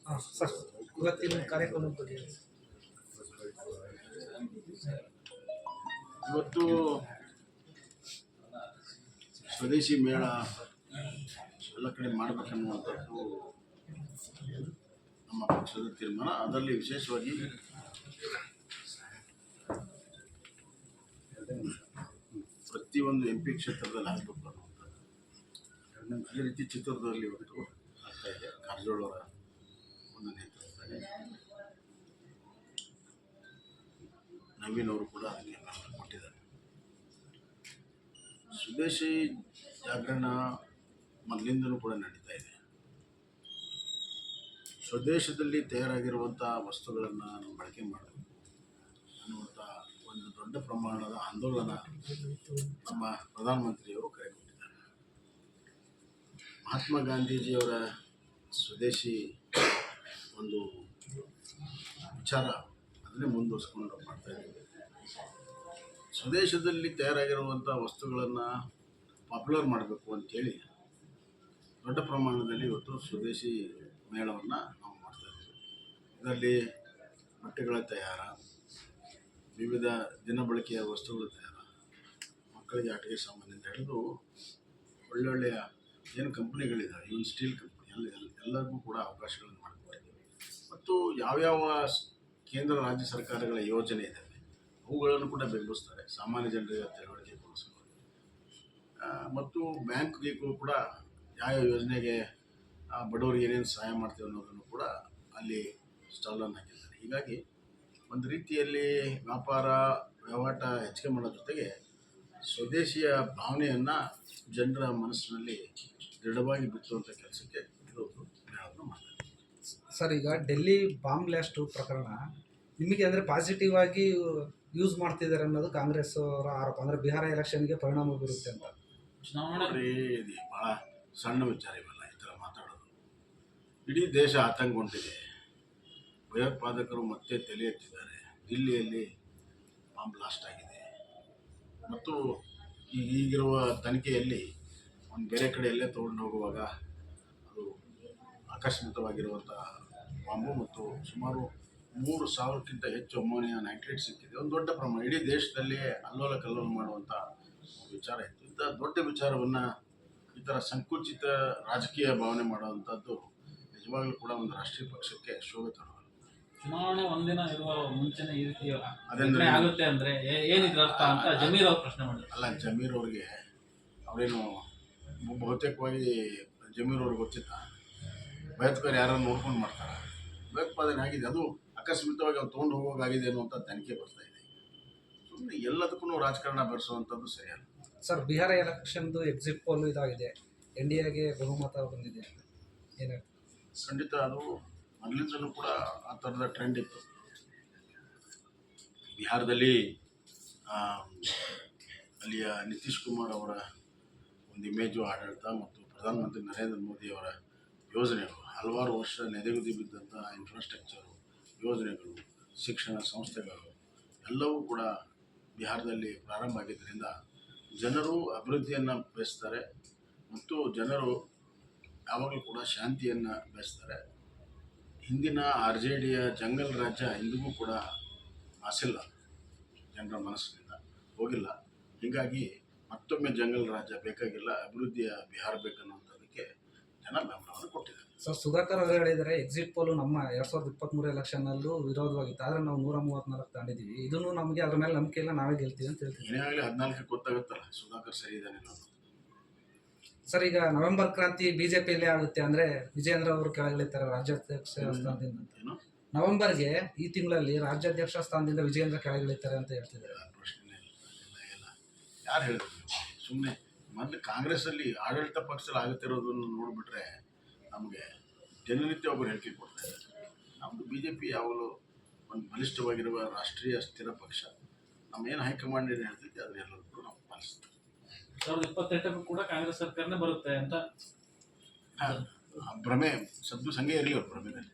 Sir, ಇವತ್ತಿನ ಕಾರ್ಯಕ್ರಮದ ಬಗ್ಗೆ ಇವತ್ತು ಸ್ವದೇಶಿ ಮೇಳ ಎಲ್ಲ ಕಡೆ ಮಾಡಬೇಕನ್ನುವಂಥದ್ದು ನಮ್ಮ ಪಕ್ಷದ ತೀರ್ಮಾನ. ಅದರಲ್ಲಿ ವಿಶೇಷವಾಗಿ ಪ್ರತಿಯೊಂದು MP ಕ್ಷೇತ್ರದಲ್ಲಿ ಆಗಬೇಕು ಅನ್ನುವಂಥದ್ದು. ಅದೇ ರೀತಿ ಚಿತ್ರದುರ್ಗದಲ್ಲಿ ಇವತ್ತು ಆಗ್ತಾ ಇದೆ. ಕಾರಜೋಳ ಅವರ ಒಂದು ನೇತೃತ್ವದಲ್ಲಿ ನವೀನ್ ಅವರು ಕೂಡ ಅದಕ್ಕೆ ಕೊಟ್ಟಿದ್ದಾರೆ. ಸ್ವದೇಶಿ ಜಾಗರಣ ಮೊದಲಿಂದಲೂ ಕೂಡ ನಡೀತಾ ಇದೆ. ಸ್ವದೇಶದಲ್ಲಿ ತಯಾರಾಗಿರುವಂಥ ವಸ್ತುಗಳನ್ನು ನಾವು ಬಳಕೆ ಮಾಡಬೇಕು ಅನ್ನುವಂಥ ಒಂದು ದೊಡ್ಡ ಪ್ರಮಾಣದ ಆಂದೋಲನ ನಮ್ಮ ಪ್ರಧಾನಮಂತ್ರಿಯವರು ಕರೆ ಕೊಟ್ಟಿದ್ದಾರೆ. ಮಹಾತ್ಮ ಗಾಂಧೀಜಿಯವರ ಸ್ವದೇಶಿ ಒಂದು ವಿಚಾರ ಅದನ್ನೇ ಮುಂದುವರಿಸ್ಕೊಂಡು ಮಾಡ್ತಾ ಇದ್ದೀವಿ. ಸ್ವದೇಶದಲ್ಲಿ ತಯಾರಾಗಿರುವಂಥ ವಸ್ತುಗಳನ್ನು ಪಾಪ್ಯುಲರ್ ಮಾಡಬೇಕು ಅಂಥೇಳಿ ದೊಡ್ಡ ಪ್ರಮಾಣದಲ್ಲಿ ಇವತ್ತು ಸ್ವದೇಶಿ ಮೇಳವನ್ನು ನಾವು ಮಾಡ್ತಾ ಇದ್ದೀವಿ. ಇದರಲ್ಲಿ ಬಟ್ಟೆಗಳ ತಯಾರ, ವಿವಿಧ ದಿನಬಳಕೆಯ ವಸ್ತುಗಳ ತಯಾರ, ಮಕ್ಕಳಿಗೆ ಆಟಿಕೆ ಸಾಮಾನಿಂದ ಹಿಡಿದು ಒಳ್ಳೊಳ್ಳೆಯ ಏನು ಕಂಪ್ನಿಗಳಿದ್ದಾವೆ, ಇವನ್ ಸ್ಟೀಲ್ ಕಂಪ್ನಿ ಎಲ್ಲರಿಗೂ ಕೂಡ ಅವಕಾಶಗಳನ್ನು ಮಾಡಿಕೊಟ್ಟಿದ್ದೀವಿ. ಮತ್ತು ಯಾವ್ಯಾವ ಕೇಂದ್ರ ರಾಜ್ಯ ಸರ್ಕಾರಗಳ ಯೋಜನೆ ಇದ್ದಾವೆ ಅವುಗಳನ್ನು ಕೂಡ ಬೆಂಬಲಿಸ್ತಾರೆ ಸಾಮಾನ್ಯ ಜನರಿಗೆ ತಿಳುವಳಿಕೆಗೋಸ್ಕರ. ಮತ್ತು ಬ್ಯಾಂಕ್ಗೂ ಕೂಡ ಯಾವ ಯೋಜನೆಗೆ ಬಡವರಿಗೆ ಏನೇನು ಸಹಾಯ ಮಾಡ್ತೀವಿ ಅನ್ನೋದನ್ನು ಕೂಡ ಅಲ್ಲಿ ಸ್ಟಾಲನ್ನು ಹಾಕಿದ್ದಾರೆ. ಹೀಗಾಗಿ ಒಂದು ರೀತಿಯಲ್ಲಿ ವ್ಯಾಪಾರ ವಹಿವಾಟ ಹೆಚ್ಚಿಗೆ ಮಾಡೋ ಜೊತೆಗೆ ಸ್ವದೇಶಿಯ ಭಾವನೆಯನ್ನು ಜನರ ಮನಸ್ಸಿನಲ್ಲಿ ದೃಢವಾಗಿ ಬಿತ್ತುವಂಥ ಕೆಲಸಕ್ಕೆ ಇದು ಮೇಳವನ್ನು ಮಾಡ್ತಾರೆ. ಸರ್, ಈಗ ಡೆಲ್ಲಿ ಬಾಂಬ್ ಬ್ಲಾಸ್ಟು ಪ್ರಕರಣ ನಿಮಗೆ ಅಂದರೆ ಪಾಸಿಟಿವ್ ಆಗಿ ಯೂಸ್ ಮಾಡ್ತಿದ್ದಾರೆ ಅನ್ನೋದು ಕಾಂಗ್ರೆಸ್ ಅವರ ಆರೋಪ. ಅಂದರೆ ಬಿಹಾರ ಎಲೆಕ್ಷನ್ಗೆ ಪರಿಣಾಮ ಬೀರುತ್ತೆ ಅಂತ. ಚುನಾವಣೆ ಇದು ಭಾಳ ಸಣ್ಣ ವಿಚಾರ ಇವೆಲ್ಲ, ಈ ಥರ ಮಾತಾಡೋದು. ಇಡೀ ದೇಶ ಆತಂಕಗೊಂಡಿದೆ. ಭಯೋತ್ಪಾದಕರು ಮತ್ತೆ ತಲೆ ಎತ್ತಿದ್ದಾರೆ. ದಿಲ್ಲಿಯಲ್ಲಿ ಬಾಂಬ್ ಬ್ಲಾಸ್ಟ್ ಆಗಿದೆ ಮತ್ತು ಈಗಿರುವ ತನಿಖೆಯಲ್ಲಿ ಒಂದು ಬೇರೆ ಕಡೆಯಲ್ಲೇ ತೊಗೊಂಡು ಹೋಗುವಾಗ ಅದು ಆಕಸ್ಮಿಕವಾಗಿರುವಂಥ ಬಾಂಬು ಮತ್ತು ಸುಮಾರು 3,000ಕ್ಕಿಂತ ಹೆಚ್ಚು ಅಮೋನಿಯಾ ನೈಟ್ರೇಟ್ ಸಿಕ್ಕಿದೆ. ಒಂದು ದೊಡ್ಡ ಪ್ರಮಾಣ ಇಡೀ ದೇಶದಲ್ಲಿ ಅಲ್ಲೋಲ ಕಲ್ಲೋಲ ಮಾಡುವಂಥ ವಿಚಾರ ಇತ್ತು. ಇಂಥ ದೊಡ್ಡ ವಿಚಾರವನ್ನು ಈ ಥರ ಸಂಕುಚಿತ ರಾಜಕೀಯ ಭಾವನೆ ಮಾಡುವಂಥದ್ದು ನಿಜವಾಗ್ಲೂ ಕೂಡ ಒಂದು ರಾಷ್ಟ್ರೀಯ ಪಕ್ಷಕ್ಕೆ ಶೋಭೆ ತರೋದು. ಚುನಾವಣೆ ಒಂದಿನ ಇರುವ ಮುಂಚೆನೇ ಈ ರೀತಿ ಅದೇಂದ್ರೆ ಆಗುತ್ತೆ ಅಂದರೆ ಏನಿದ್ರ ಅರ್ಥ ಅಂತ ಜಮೀರ್ ಅವ್ರು ಪ್ರಶ್ನೆ ಮಾಡಿದ್ರು. ಅಲ್ಲ, ಜಮೀರ್ ಅವ್ರಿಗೆ ಅವರೇನು ಬಹುತೇಕವಾಗಿ ಜಮೀರ್ ಅವ್ರಿಗೆ ಗೊತ್ತಿತ್ತ ಭಯೋತ್ಪಾದನೆ ಯಾರನ್ನು ನೋಡ್ಕೊಂಡು ಮಾಡ್ತಾರೆ. ಭಯೋತ್ಪಾದನೆ ಆಗಿದೆ, ಅದು ಅಕಸ್ಮಿತವಾಗಿ ಅವ್ರು ತೊಗೊಂಡು ಹೋಗೋಗಾಗಿದೆ ಅನ್ನುವಂಥ ತನಿಖೆ ಬರ್ತಾ ಇದೆ. ಸುಮ್ಮನೆ ಎಲ್ಲದಕ್ಕೂ ರಾಜಕಾರಣ ಬೆರೆಸುವಂಥದ್ದು ಸರಿಯಲ್ಲ. ಸರ್, ಬಿಹಾರ ಎಲೆಕ್ಷನ್ದು ಎಕ್ಸಿಟ್ ಪೋಲ್ ಇದಾಗಿದೆ, NDAಗೆ ಬಹುಮತ ಬಂದಿದೆ, ಏನು ಖಂಡಿತ ಅದು ಮೊದಲಿಂದಲೂ ಕೂಡ ಆ ಥರದ ಟ್ರೆಂಡ್ ಇತ್ತು. ಬಿಹಾರದಲ್ಲಿ ಅಲ್ಲಿಯ ನಿತೀಶ್ ಕುಮಾರ್ ಅವರ ಒಂದು ಇಮೇಜು, ಆಡಳಿತ ಮತ್ತು ಪ್ರಧಾನಮಂತ್ರಿ ನರೇಂದ್ರ ಮೋದಿಯವರ ಯೋಜನೆಗಳು, ಹಲವಾರು ವರ್ಷ ನೆನೆಗುದಿ ಬಿದ್ದಂಥ ಇನ್ಫ್ರಾಸ್ಟ್ರಕ್ಚರು ಯೋಜನೆಗಳು, ಶಿಕ್ಷಣ ಸಂಸ್ಥೆಗಳು ಎಲ್ಲವೂ ಕೂಡ ಬಿಹಾರದಲ್ಲಿ ಪ್ರಾರಂಭ ಆಗಿದ್ದರಿಂದ ಜನರು ಅಭಿವೃದ್ಧಿಯನ್ನು ಬಯಸ್ತಾರೆ ಮತ್ತು ಜನರು ಯಾವಾಗಲೂ ಕೂಡ ಶಾಂತಿಯನ್ನು ಬಯಸ್ತಾರೆ. ಹಿಂದಿನ RJDಯ ಜಂಗಲ್ ರಾಜ್ಯ ಇಂದಿಗೂ ಕೂಡ ಆಸಿಲ್ಲ, ಜನರ ಮನಸ್ಸಿನಿಂದ ಹೋಗಿಲ್ಲ. ಹೀಗಾಗಿ ಮತ್ತೊಮ್ಮೆ ಜಂಗಲ್ ರಾಜ್ಯ ಬೇಕಾಗಿಲ್ಲ, ಅಭಿವೃದ್ಧಿಯ ಬಿಹಾರ ಬೇಕನ್ನುವಂಥದ್ದಕ್ಕೆ ಜನ ಬೆಂಬಲವನ್ನು ಕೊಟ್ಟಿದ್ದಾರೆ. ಸರ್, ಸುಧಾಕರ್ ಅವರು ಹೇಳಿದರೆ ಎಕ್ಸಿಟ್ ಪೋಲು ನಮ್ಮ 2023 ಎಲೆಕ್ಷನ್ನಲ್ಲೂ ವಿರೋಧವಾಗಿತ್ತು, ಆದರೆ ನಾವು 134 ತಾಂಡಿದ್ದೀವಿ, ಇದನ್ನು ನಮಗೆ ಅದ್ರ ಮೇಲೆ ನಂಬಿಕೆ ಇಲ್ಲ, ನಾವೇ ಗೆಲ್ತೀವಿ ಅಂತ ಹೇಳ್ತೀವಿ. ಏನೇ ಆಗಲಿ 14ಕ್ಕೆ ಗೊತ್ತಾಗುತ್ತಲ್ಲ ಸುಧಾಕರ್ ಸರಿ ಇದ್ದಾನೆ ಅನ್ನೋದು. ಸರ್, ಈಗ ನವೆಂಬರ್ ಕ್ರಾಂತಿ BJPಯಲ್ಲೇ ಆಗುತ್ತೆ, ಅಂದರೆ ವಿಜೇಂದ್ರ ಅವರು ಕೆಳಗಿಳಿತಾರೆ ರಾಜ್ಯಾಧ್ಯಕ್ಷ ಸ್ಥಾನದಿಂದ. ನವೆಂಬರ್ಗೆ ಈ ತಿಂಗಳಲ್ಲಿ ರಾಜ್ಯಾಧ್ಯಕ್ಷ ಸ್ಥಾನದಿಂದ ವಿಜೇಂದ್ರ ಕೆಳಗಿಳಿತಾರೆ ಅಂತ ಹೇಳ್ತಿದ್ದಾರೆ. ಪ್ರಶ್ನೆ ಇಲ್ಲ, ಯಾರು ಹೇಳಿದ್ರು? ಸುಮ್ಮನೆ ಮೊದಲು ಕಾಂಗ್ರೆಸ್ಸಲ್ಲಿ ಆಡಳಿತ ಪಕ್ಷದಲ್ಲಿ ಆಗುತ್ತಿರೋದನ್ನು ನೋಡಿಬಿಟ್ರೆ ನಮಗೆ ದಿನನಿತ್ಯ ಒಬ್ಬರು ಹೇಳಿಕೆ ಕೊಡ್ತಾ ಇದ್ದಾರೆ. ನಮ್ಮದು BJP ಯಾವಾಗಲೂ ಒಂದು ಬಲಿಷ್ಠವಾಗಿರುವ ರಾಷ್ಟ್ರೀಯ ಸ್ಥಿರ ಪಕ್ಷ. ನಮ್ಮ ಏನು ಹೈಕಮಾಂಡ್ ಏನು ಹೇಳ್ತಿದ್ದೆ ಅದನ್ನೆಲ್ಲರೂ ಕೂಡ ನಾವು ಪಾಲಿಸ್ತೀವಿ. 2028ಕ್ಕೂ ಕೂಡ ಕಾಂಗ್ರೆಸ್ ಸರ್ಕಾರನೇ ಬರುತ್ತೆ ಅಂತ ಭ್ರಮೆ ಸದ್ದು ಸಂಘ ಇರಲಿ ಅವ್ರ ಭ್ರಮೆಯಲ್ಲಿ.